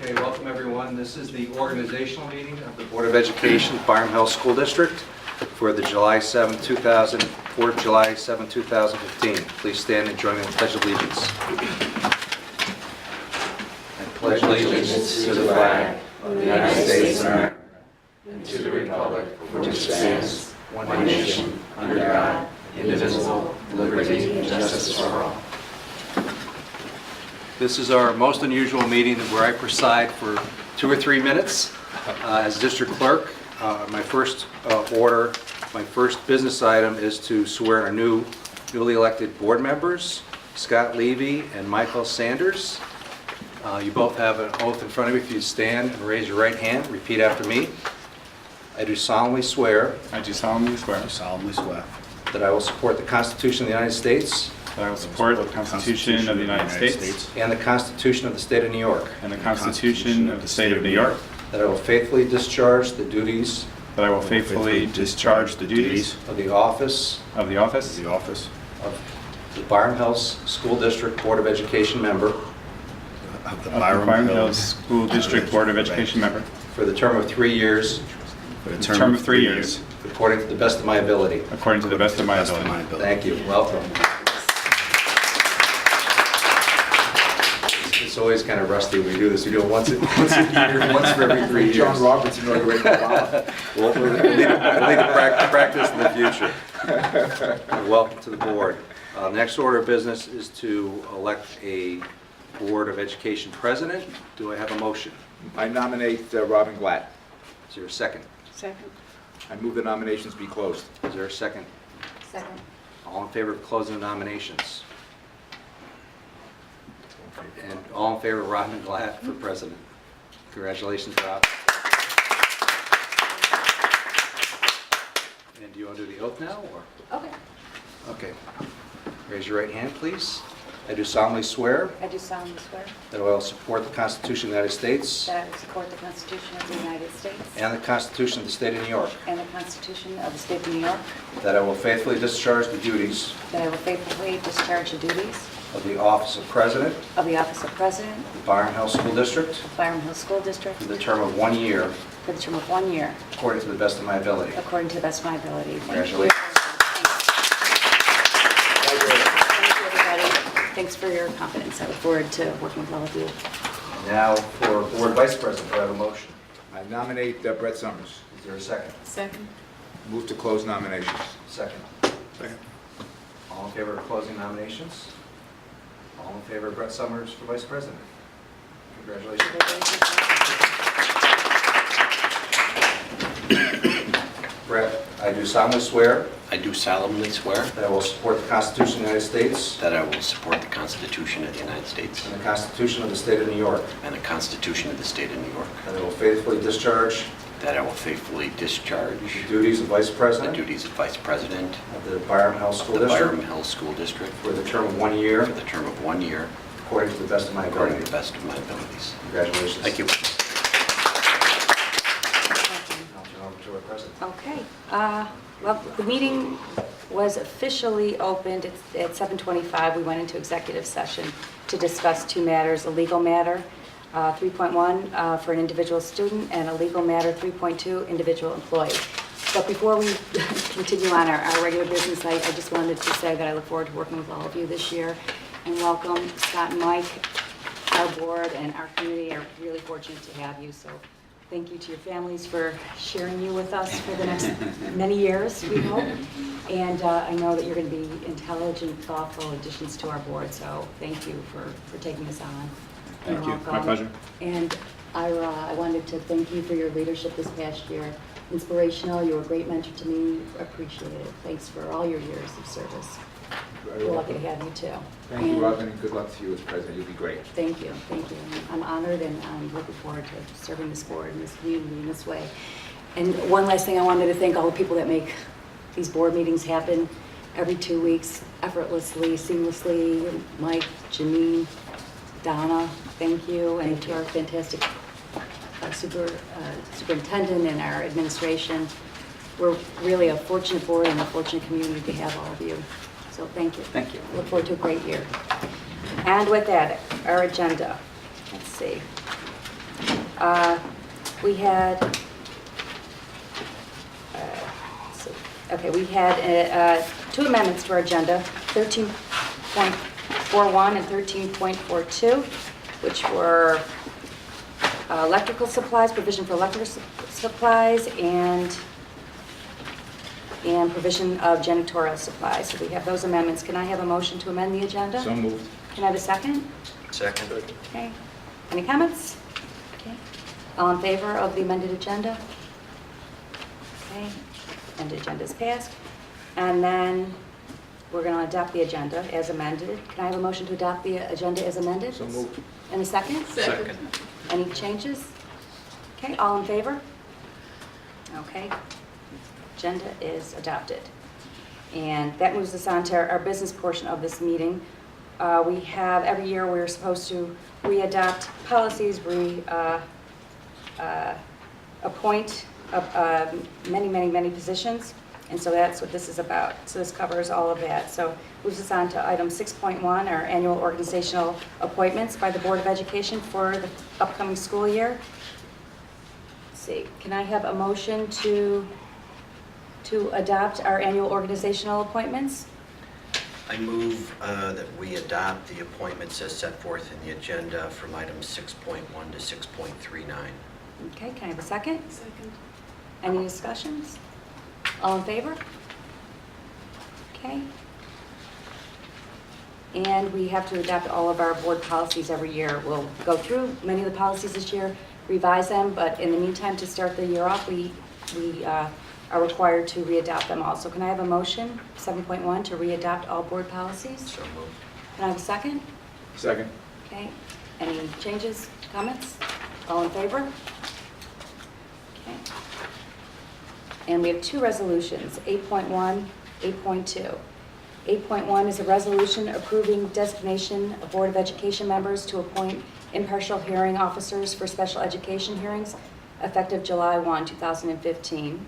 Okay, welcome everyone. This is the organizational meeting of the Board of Education, Byram Hill School District for the July 7, 2015. Please stand and join me in the Pledge of Allegiance. I pledge allegiance to the flag of the United States of America and to the republic for which it stands, one nation, under God, indivisible, with liberty and justice for all. This is our most unusual meeting where I preside for 2 or 3 minutes as district clerk. My first business item is to swear our newly elected board members, Scott Levy and Michael Sanders. You both have an oath in front of you. If you stand and raise your right hand, repeat after me. I do solemnly swear. I do solemnly swear. That I will support the Constitution of the United States. That I will support the Constitution of the United States. And the Constitution of the State of New York. And the Constitution of the State of New York. That I will faithfully discharge the duties. That I will faithfully discharge the duties Of the office. Of the office. Of the Byram Hills School District Board of Education member. Of the Byram Hills School District Board of Education member. For the term of 3 years. For the term of 3 years. According to the best of my ability. According to the best of my ability. Thank you. Welcome. It's always kind of rusty when we do this. We do it once a year, once for every 3 years. John Roberts inaugurated Obama. We'll need to practice in the future. Welcome to the board. Next order of business is to elect a Board of Education president. Do I have a motion? I nominate Robin Glatt. Is there a second? Second. I move the nominations be closed. Is there a second? Second. All in favor of closing the nominations? And all in favor of Robin Glatt for president? Congratulations, Rob. And do you want to do the oath now, or? Okay. Okay. Raise your right hand, please. I do solemnly swear I do solemnly swear that I will support the Constitution of the United States that I will support the Constitution of the United States and the Constitution of the State of New York, and the Constitution of the State of New York, that I will faithfully discharge the duties that I will faithfully discharge the duties of the office of president of the office of President of the Byram Hill School District of Byram Hill School District for the term of 1 year, for the term of 1 year, according to the best of my ability. according to the best of my ability. Thank you. Congratulations. Thank you, everybody. Thanks for your confidence. I look forward to working with all of you. Now for board vice president, do I have a motion? I nominate Brett Summers. Is there a second? Second. Move to close nominations. Second. All in favor of closing nominations? All in favor of Brett Summers for vice president? Congratulations. Brett, I do solemnly swear I do solemnly swear that I will support the Constitution of the United States that I will support the Constitution of the United States and the Constitution of the State of New York, and the Constitution of the State of New York, that I will faithfully discharge that I will faithfully discharge the duties of vice the president duties of Vice President of the Byram Hill School of the Byram District Hill School District for the term of 1 year, for the term of 1 year, according to the best of my according ability. to the best of my abilities. Congratulations. Thank you. I'll turn over to our president. Okay. Well, the meeting was officially opened at 7:25. We went into executive session to discuss 2 matters, a legal matter, 3.1 for an individual student, and a legal matter, 3.2, individual employee. But before we continue on our regular business, I just wanted to say that I look forward to working with all of you this year, and welcome Scott and Mike. Our board and our community are really fortunate to have you, so thank you to your families for sharing you with us for the next many years, we hope. And I know that you're going to be intelligent, thoughtful additions to our board, so thank you for taking us on. Thank you. Welcome. My pleasure. And Ira, I wanted to thank you for your leadership this past year. Inspirational, you were a great mentor to me, appreciate it. Thanks for all your years of service. We're lucky to have you too. Thank you, And Robin, and good luck to you as president. You'll be great. Thank you, thank you. I'm honored and I'm looking forward to serving this board and this community in this way. And one last thing, I wanted to thank all the people that make these board meetings happen every 2 weeks, effortlessly, seamlessly. Mike, Janine, Donna, thank you. And to our fantastic superintendent and our administration. We're really a fortunate board and a fortunate community to have all of you. So thank you. Thank you. Look forward to a great year. And with that, our agenda. Let's see. We had, let's see. Okay, we had two amendments to our agenda, 13.41 and 13.42, which were electrical supplies, provision for electrical supplies, and provision of janitorial supplies. So we have those amendments. Can I have a motion to amend the agenda? So moved. Can I have a second? Second. Okay. Any comments? Okay. All in favor of the amended agenda? Okay. Amended agenda is passed. And then we're going to adopt the agenda as amended. Can I have a motion to adopt the agenda as amended? So moved. And a second? Second. Any changes? Okay, all in favor? Okay. Agenda is adopted. And that moves us on to our business portion of this meeting. We have, every year, we're supposed to re-adopt policies, appoint many positions, and so that's what this is about. So this covers all of that. So moves us on to item 6.1, our annual organizational appointments by the Board of Education for the upcoming school year. Let's see, can I have a motion to adopt our annual organizational appointments? I move that we adopt the appointments as set forth in the agenda from items 6.1 to 6.39. Okay, can I have a second? Second. Any discussions? All in favor? Okay. And we have to adopt all of our board policies every year. We'll go through many of the policies this year, revise them, but in the meantime, to start the year off, we are required to re-adopt them all. So can I have a motion, 7.1, to re-adopt all board policies? So moved. Can I have a second? Second. Okay. Any changes, comments? All in favor? Okay. And we have two resolutions, 8.1, 8.2. 8.1 is a resolution approving designation of Board of Education members to appoint impartial hearing officers for special education hearings effective July 1, 2015.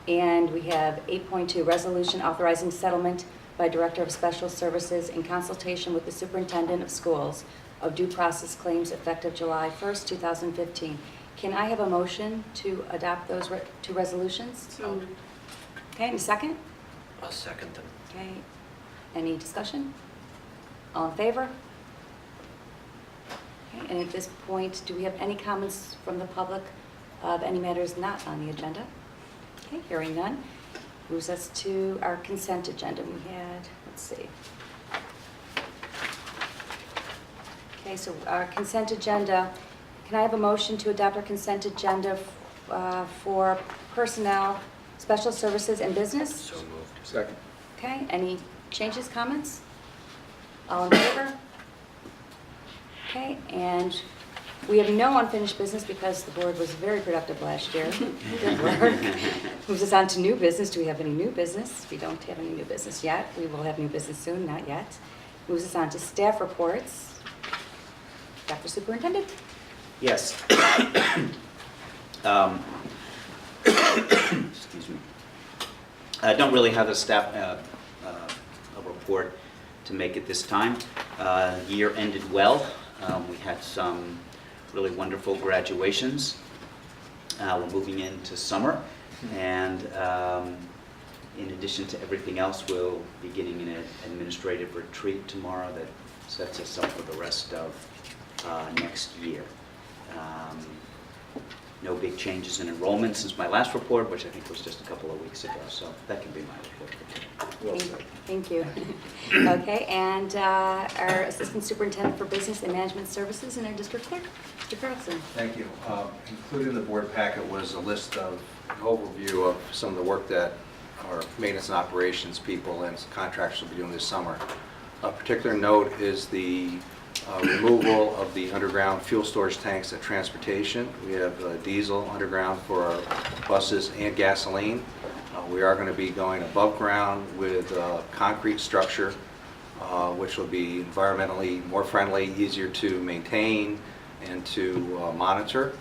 And we have 8.2, resolution authorizing settlement by Director of Special Services in consultation with the Superintendent of Schools of due process claims effective July 1st, 2015. Can I have a motion to adopt those two resolutions? So. Okay, and a second? I'll second them. Okay. Any discussion? All in favor? Okay, and at this point, do we have any comments from the public of any matters not on the agenda? Okay, hearing none. Moves us to our consent agenda. We had, let's see. Okay, so our consent agenda, can I have a motion to adopt our consent agenda for personnel, special services, and business? So moved. Second. Okay, any changes, comments? All in favor? Okay, and we have no unfinished business because the board was very productive last year. Good work. Moves us on to new business. Do we have any new business? We don't have any new business yet. We will have new business soon, not yet. Moves us on to staff reports. Dr. Superintendent? Yes. Excuse me. I don't really have a staff a report to make at this time. Year ended well. We had some really wonderful graduations. We're moving into summer, and in addition to everything else, we'll be getting an administrative retreat tomorrow that sets us up for the rest of next year. No big changes in enrollment since my last report, which I think was just a couple of weeks ago, so that can be my report. Thank you. Okay, and our Assistant Superintendent for Business and Management Services and our District Clerk, Mr. Carlson. Thank you. Included in the board packet was a list of an overview of some of the work that our maintenance and operations people and contractors will be doing this summer. A particular note is the removal of the underground fuel storage tanks at transportation. We have diesel underground for our buses and gasoline. We are going to be going above ground with a concrete structure, which will be environmentally more friendly, easier to maintain and to monitor.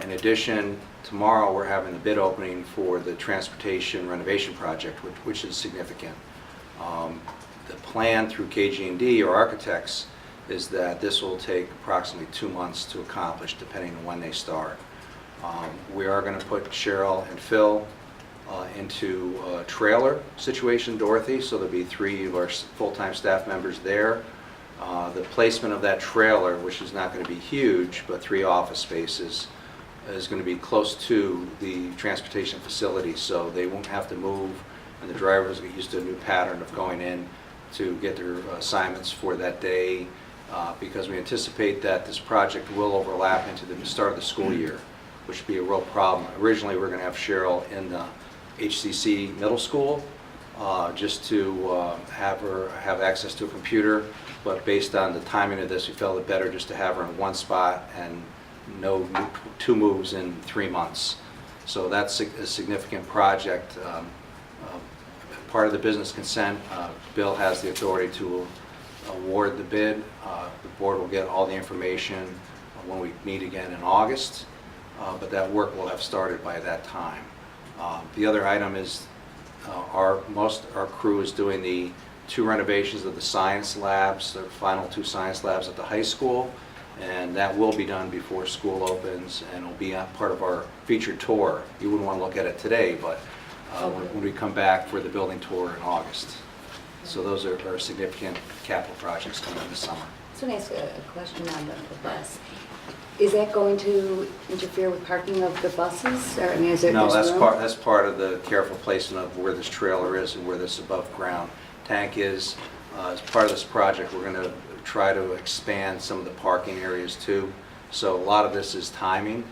In addition, tomorrow we're having the bid opening for the transportation renovation project, which is significant. The plan through KG&D, or architects, is that this will take approximately 2 months to accomplish, depending on when they start. We are going to put Cheryl and Phil into a trailer situation, Dorothy, so there'll be 3 of our full-time staff members there. The placement of that trailer, which is not going to be huge, but 3 office spaces, is going to be close to the transportation facility, so they won't have to move, and the drivers get used to a new pattern of going in to get their assignments for that day, because we anticipate that this project will overlap into the start of the school year, which would be a real problem. Originally, we were going to have Cheryl in the HCC middle school, just to have her have access to a computer, but based on the timing of this, we felt it better just to have her in one spot and no 2 moves in 3 months. So that's a significant project. Part of the business consent, Bill has the authority to award the bid. The board will get all the information when we meet again in August, but that work will have started by that time. The other item is our crew is doing the 2 renovations of the science labs, the final 2 science labs at the high school, and that will be done before school opens, and will be part of our featured tour. You wouldn't want to look at it today, but when we come back for the building tour in August. So those are significant capital projects coming in the summer. So I want to ask a question on the bus. Is that going to interfere with parking of the buses? Or, I mean, is there No, there's that's room? that's part of the careful placement of where this trailer is and where this above ground tank is. As part of this project, we're going to try to expand some of the parking areas too. So a lot of this is timing.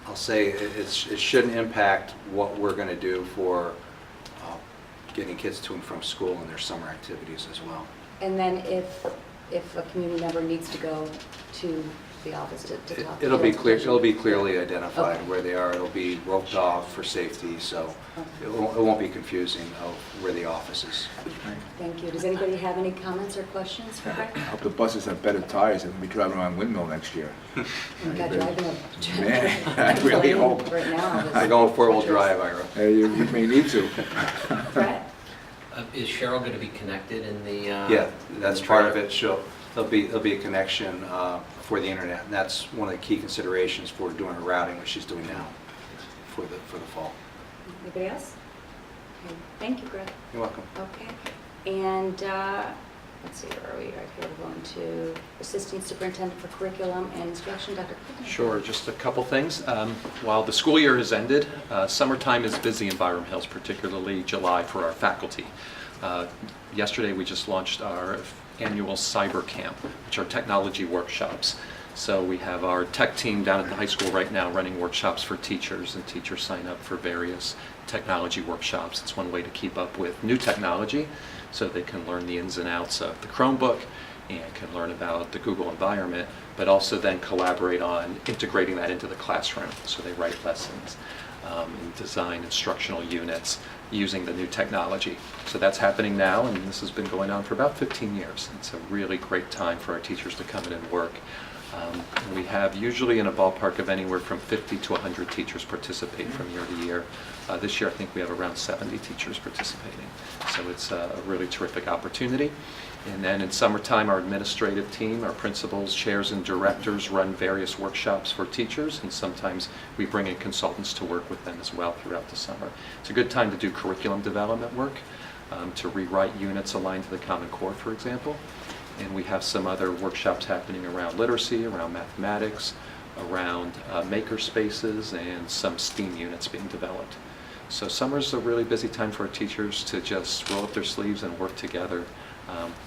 I'll say it shouldn't impact what we're going to do for getting kids to and from school and their summer activities as well. And then if a community member needs to go to the office to talk to It'll be clear. them? It'll be clearly identified Okay. where they are. It'll be roped off for safety, so it won't be confusing of where the office is. Thank you. Does anybody have any comments or questions for I Greg? hope the buses have better tires and we'll be driving around Windmill next year. I'm not driving a Man, I really plane hope. right now. I go in 4-wheel drive, Ira. You may need to. Brett? Is Cheryl going to be connected in the? Yeah, that's in the part of trailer? it. There'll be a connection for the internet, and that's one of the key considerations for doing her routing, which she's doing now for the fall. Anybody else? Okay. Thank you, Greg. You're welcome. Okay. And let's see, where are we? Right here, we're going to Assistant Superintendent for Curriculum and Instruction, Dr. Coogan. Sure, just a couple things. While the school year has ended, summertime is busy in Byram Hills, particularly July for our faculty. Yesterday, we just launched our annual cyber camp, which are technology workshops. So we have our tech team down at the high school right now running workshops for teachers, and teachers sign up for various technology workshops. It's one way to keep up with new technology so they can learn the ins and outs of the Chromebook and can learn about the Google environment, but also then collaborate on integrating that into the classroom. So they write lessons and design instructional units using the new technology. So that's happening now, and this has been going on for about 15 years. It's a really great time for our teachers to come in and work. We have usually in a ballpark of anywhere from 50 to 100 teachers participate from year to year. This year I think we have around 70 teachers participating. So it's a really terrific opportunity. And then in summertime, our administrative team, our principals, chairs, and directors run various workshops for teachers, and sometimes we bring in consultants to work with them as well throughout the summer. It's a good time to do curriculum development work, to rewrite units aligned to the Common Core, for example. And we have some other workshops happening around literacy, around mathematics, around maker spaces, and some STEAM units being developed. So summer's a really busy time for our teachers to just roll up their sleeves and work together,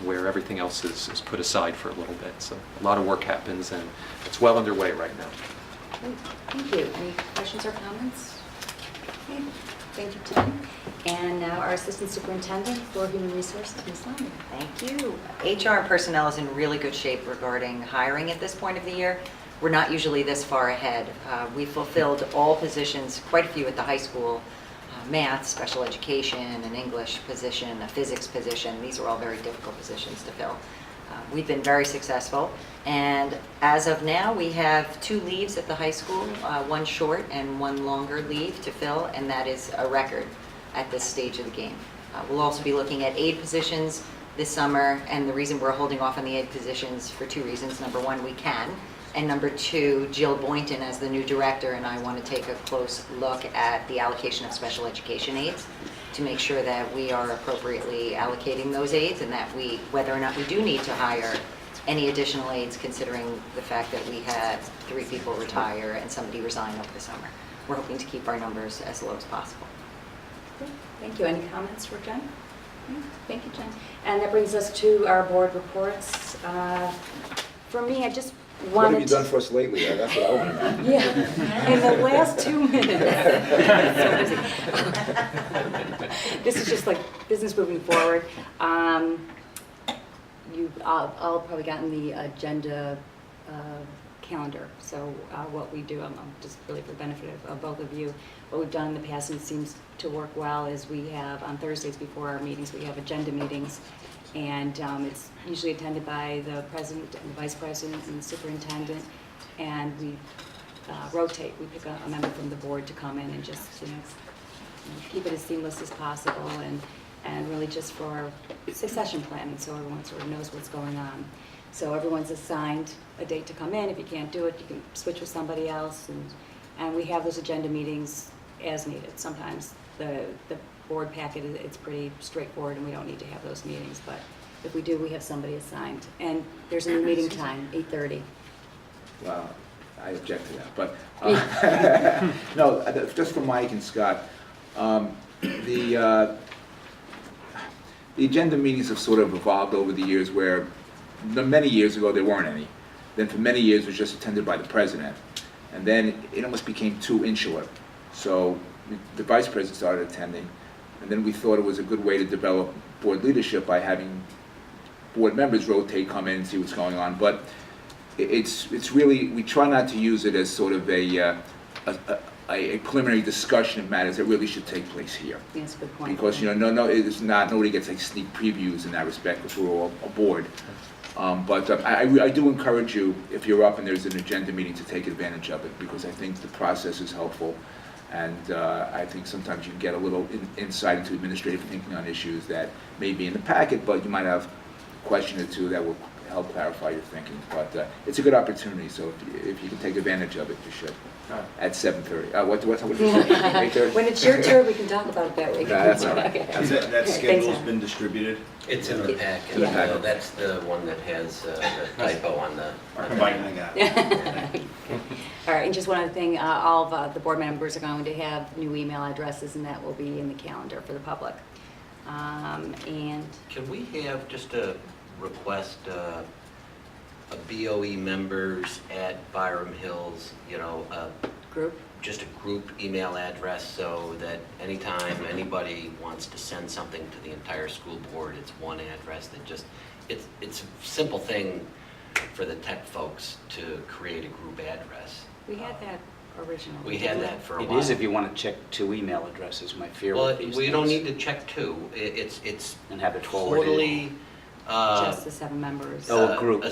where everything else is put aside for a little bit. So a lot of work happens, and it's well underway right now. Great. Thank you. Any questions or comments? Okay. Thank you, Tim. And now our Assistant Superintendent for Human Resources, Ms. London. Thank you. HR and personnel is in really good shape regarding hiring at this point of the year. We're not usually this far ahead. We fulfilled all positions, quite a few at the high school, math, special education, an English position, a physics position. These are all very difficult positions to fill. We've been very successful, and as of now, we have 2 leaves at the high school, 1 short and 1 longer leave to fill, and that is a record at this stage of the game. We'll also be looking at aide positions this summer, and the reason we're holding off on the aide positions for 2 reasons. Number one, we can, and number two, Jill Boynton as the new director and I want to take a close look at the allocation of special education aides to make sure that we are appropriately allocating those aides, and that whether or not we do need to hire any additional aides, considering the fact that we had 3 people retire and somebody resign over the summer. We're hoping to keep our numbers as low as possible. Thank you. Any comments for Jen? No? Thank you, Jen. And that brings us to our board reports. For me, I just What have wanted you done for us lately? That's what I want to know. Yeah, in the last 2 minutes. This is just like business moving forward. You've all probably gotten the agenda calendar, so what we do, I'm just really for the benefit of both of you, what we've done in the past, and it seems to work well, is we have on Thursdays before our meetings, we have agenda meetings, and it's usually attended by the president and the vice president and the superintendent, and we rotate. We pick a member from the board to come in and just keep it as seamless as possible, and really just for succession planning, so everyone sort of knows what's going on. So everyone's assigned a date to come in. If you can't do it, you can switch with somebody else, and we have those agenda meetings as needed. Sometimes the board packet, it's pretty straightforward and we don't need to have those meetings, but if we do, we have somebody assigned. And there's a new meeting time, 8:30. Well, I object to that, but, no, just for Mike and Scott, the agenda meetings have sort of evolved over the years where many years ago there weren't any. Then for many years it was just attended by the president. And then it almost became too insular. So the vice president started attending, and then we thought it was a good way to develop board leadership by having board members rotate, come in and see what's going on. But it's really, we try not to use it as sort of a preliminary discussion of matters that really should take place here. That's a good point. Because, it's not, nobody gets like sneak previews in that respect, because we're all aboard. But I do encourage you, if you're up and there's an agenda meeting, to take advantage of it, because I think the process is helpful. And I think sometimes you can get a little insight into administrative thinking on issues that may be in the packet, but you might have a question or two that will help clarify your thinking. But it's a good opportunity, so if you can take advantage of it, you should. At 7:30. What did you say? 8:30? When it's your turn, we can talk about it that way. Yeah, that's all right. Okay. Has that Thanks, schedule's Sam. been distributed? It's in the packet. Yeah. That's the one that has the typo on the. Combining that. All right, and just one other thing, all of the board members are going to have new email addresses, and that will be in the calendar for the public. And Can we have just a request, a BOE members at Byram Hills, group? just a group email address, so that anytime anybody wants to send something to the entire school board, it's one address that just, it's a simple thing for the tech folks to create a group address. We had that originally. We had that for a It while. is if you want to check 2 email addresses, my fear Well, with these we don't things. need to check 2. It's And have it forwarded. totally Just the 7 members. Oh, a group. a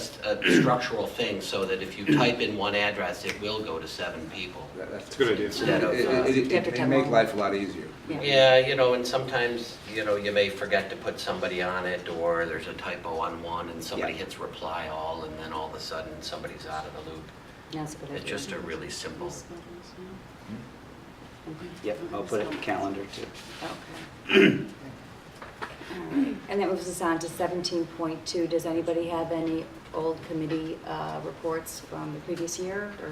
structural thing, so that if you type in one address, it will go to 7 people. That's a good idea. Instead of, It make life a lot easier. yeah, and sometimes, you may forget to put somebody on it, or there's a typo on one, and somebody Yeah. hits reply all, and then all of a sudden, somebody's out of the loop. That's a good idea. It's just a really simple. Yep, I'll put it in the calendar too. Okay. All right. And that moves us on to 17.2. Does anybody have any old committee reports from the previous year, or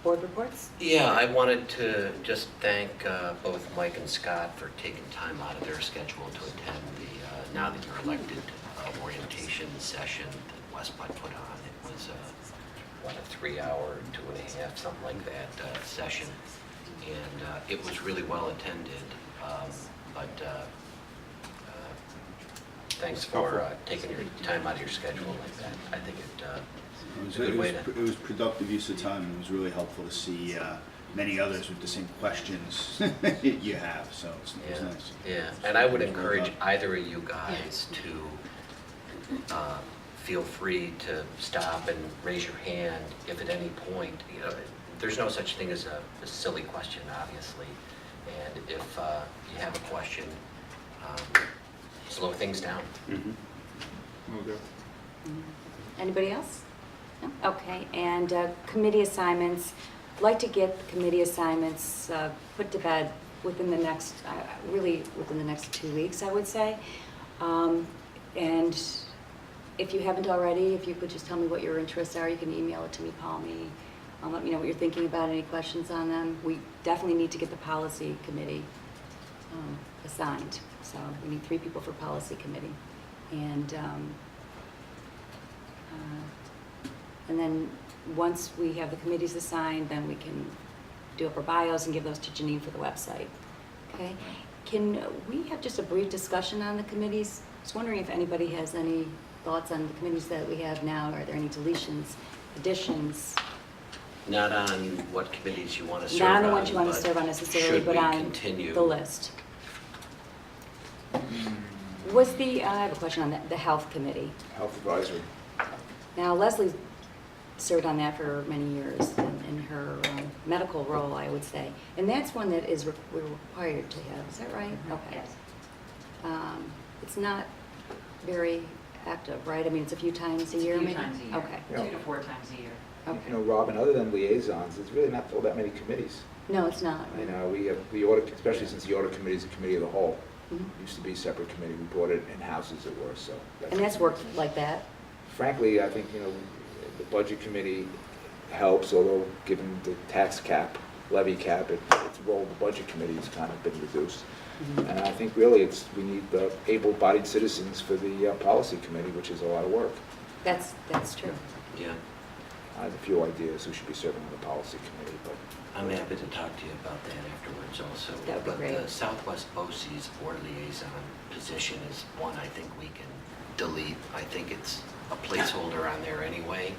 board reports? Yeah, I wanted to just thank both Mike and Scott for taking time out of their schedule to attend the, now that you're elected, orientation session that Westbud put on. It was, a 3-hour, 2.5, something like that, session. And it was really well attended, but thanks for taking your time out of your schedule like that. I think it's a good way to... It was productive use of time, and it was really helpful to see many others with the same questions you have, so it's nice. Yeah, and I would encourage either of you guys to feel free to stop and raise your hand if at any point, there's no such thing as a silly question, obviously. And if you have a question, slow things down. Mhm. Will do. Anybody else? No? Okay, and committee assignments, I'd like to get the committee assignments put to bed within the next, really within the next 2 weeks, I would say. And if you haven't already, if you could just tell me what your interests are, you can email it to me, call me, let me know what you're thinking about, any questions on them. We definitely need to get the policy committee assigned. So we need 3 people for policy committee. And then once we have the committees assigned, then we can do up our bios and give those to Janine for the website. Okay? Can we have just a brief discussion on the committees? I was wondering if anybody has any thoughts on the committees that we have now. Are there any deletions, additions? Not on what committees you want to serve Not on. on the ones you want to but serve on necessarily, but should we on continue? the list. Was the, I have a question on the health committee. Health advisory. Now Leslie served on that for many years in her medical role, I would say. And that's one that we're required to have, is that right? Okay. Yes. It's not very active, right? I mean, it's a few times a year, A few maybe? times a year. Okay. Yeah. 2 to 4 times a year. Okay. You know, Robin, other than liaisons, there's really not all that many committees. No, it's not. You know, we have the audit, especially since the audit committee is a committee of the whole. Mhm. It used to be a separate committee. We brought it in-house, as it were, so. And that's worked like that? Frankly, I think, you know, the budget committee helps, although given the tax cap, levy cap, its role, the budget committee has kind of been reduced. Mhm. And I think really we need able-bodied citizens for the policy committee, which is a lot of work. That's true. Yeah, I have a few ideas who should be serving on the policy committee, but I'm happy to talk to you about that afterwards also. That would be great. But the Southwest BOCES Board Liaison position is one I think we can delete. I think it's a placeholder on there anyway,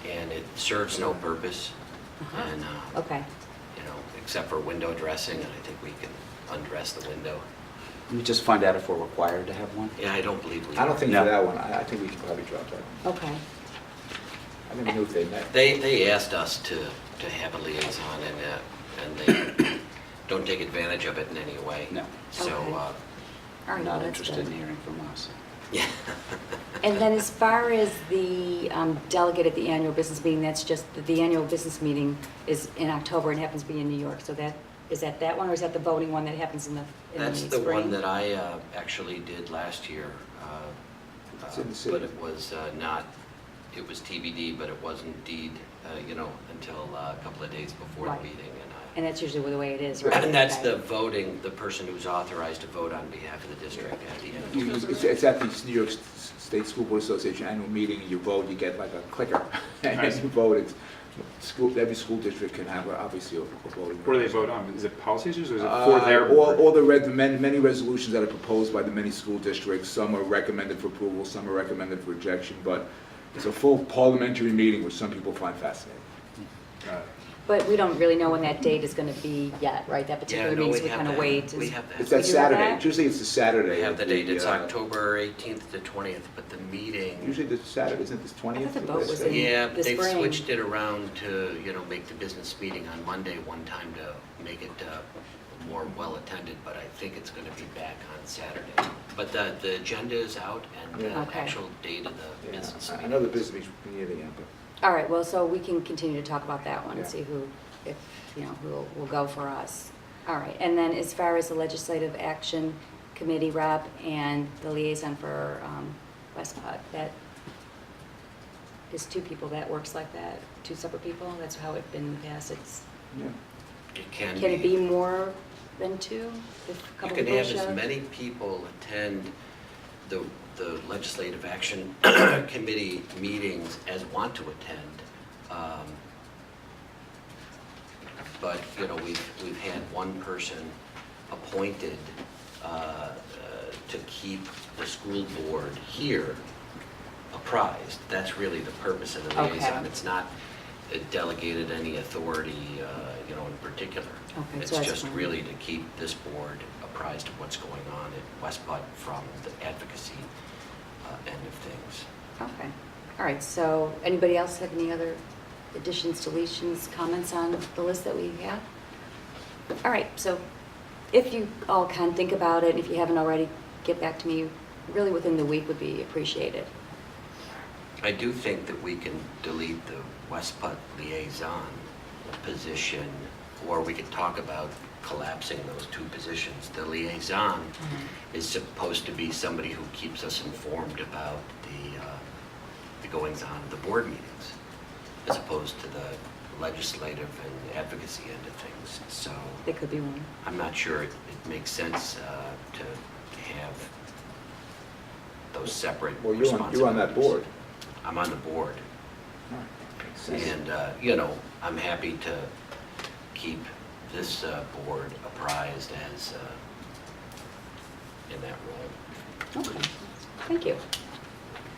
and it serves no purpose. Uh-huh. And, Okay. you know, except for window dressing, and I think we can undress the window. Let me just find out if we're required to have one. Yeah, I don't believe we I don't are. think No. for that one, I think we can probably drop that one. Okay. I never knew if they met. They asked us to have a liaison, and they don't take advantage of it in any way. No. So, Okay. All right, well, Not that's interested good. in hearing from us. yeah. And then as far as the delegate at the annual business meeting, that's just, the annual business meeting is in October and happens to be in New York. So is that one, or is that the voting one that happens in the That's spring? the one that I actually did last year. It's in the city. But it was not, it was TBD, but it wasn't indeed, you know, until a couple of days before Right. the meeting. And that's usually the way it is, right? And that's Okay. the voting, the person who's authorized to vote on behalf of the district at the end. It's at the New York State School Board Association annual meeting, you vote, you get like a clicker, and Nice. you vote. Every school district can have, obviously, a voting. What do they vote on? Is it policy issues or is it for their board? All the many resolutions that are proposed by the many school districts. Some are recommended for approval, some are recommended for rejection, but it's a full parliamentary meeting, which some people find fascinating. But we don't really know when that date is going to be yet, right? That Yeah, particular no, meeting, so we we have kind of that. wait. We have that. It's We that do Saturday, that? usually it's the Saturday. We have the date, it's uh, October 18th to 20th, but the meeting, Usually the Saturday, isn't it this 20th? I thought the vote was in yeah, the but they've spring. switched it around to, you know, make the business meeting on Monday one time to make it more well-attended, but I think it's going to be back on Saturday. But the agenda is out and the Yeah. Okay. actual date of the Yeah, business I meeting. know the business meeting will be near the end, but. All right, well, so we can continue to talk about that one and Yeah. see who will go for us. All right, and then as far as the Legislative Action Committee rep and the liaison for Westpod, that is 2 people, that works like that, 2 separate people? That's how it's been in the past. Yeah. It can Can it be more than 2? If a You couple can people have as show? many people attend the Legislative Action Committee meetings as want to attend. But, you know, we've had one person appointed to keep the school board here apprised. That's really the purpose of the Okay. liaison. It's not delegated any authority, you know, in particular. Okay, It's so that's just fine. really to keep this board apprised of what's going on at Westpod from the advocacy end of things. Okay, all right, so anybody else have any other additions, deletions, comments on the list that we have? All right, so if you all can think about it, if you haven't already, get back to me really within the week would be appreciated. I do think that we can delete the West Putt liaison position, or we could talk about collapsing those two positions. The liaison is supposed to be somebody who keeps us informed about the goings-on of the board meetings, as opposed to the legislative and advocacy end of things. So They could be one. I'm not sure it makes sense to have those separate Well, responsibilities. you're on that board. I'm on the board. Makes sense. And, you know, I'm happy to keep this board apprised as in that role. Okay, thank you.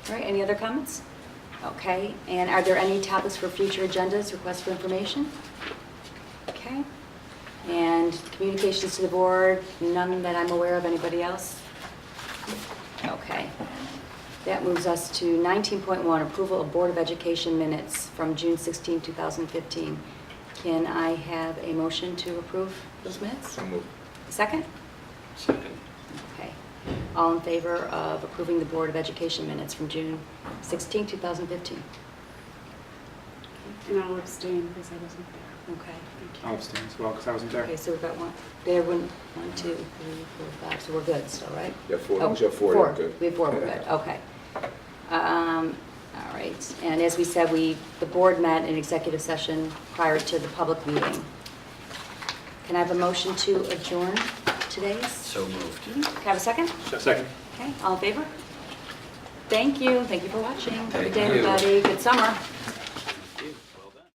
All right, any other comments? Okay, and are there any topics for future agendas, requests for information? Okay, and communications to the board, none that I'm aware of. Anybody else? Okay. That moves us to 19.1, approval of Board of Education minutes from June 16, 2015. Can I have a motion to approve those minutes? So moved. Second? Second. Okay. All in favor of approving the Board of Education minutes from June 16, 2015? And I'll abstain because I wasn't there. Okay. I'll abstain as well because I wasn't there. Okay, so we've got one, there, one, 2, 3, 4, 5, so we're good still, right? You have four, as Oh, long as you have four, you're good. We have 4, we're good, okay. All right, and as we said, the board met in executive session prior to the public meeting. Can I have a motion to adjourn today's? So moved. Can I have a second? Second. Okay, all in favor? Thank you for watching. Have a good day, Thank you. everybody, good summer.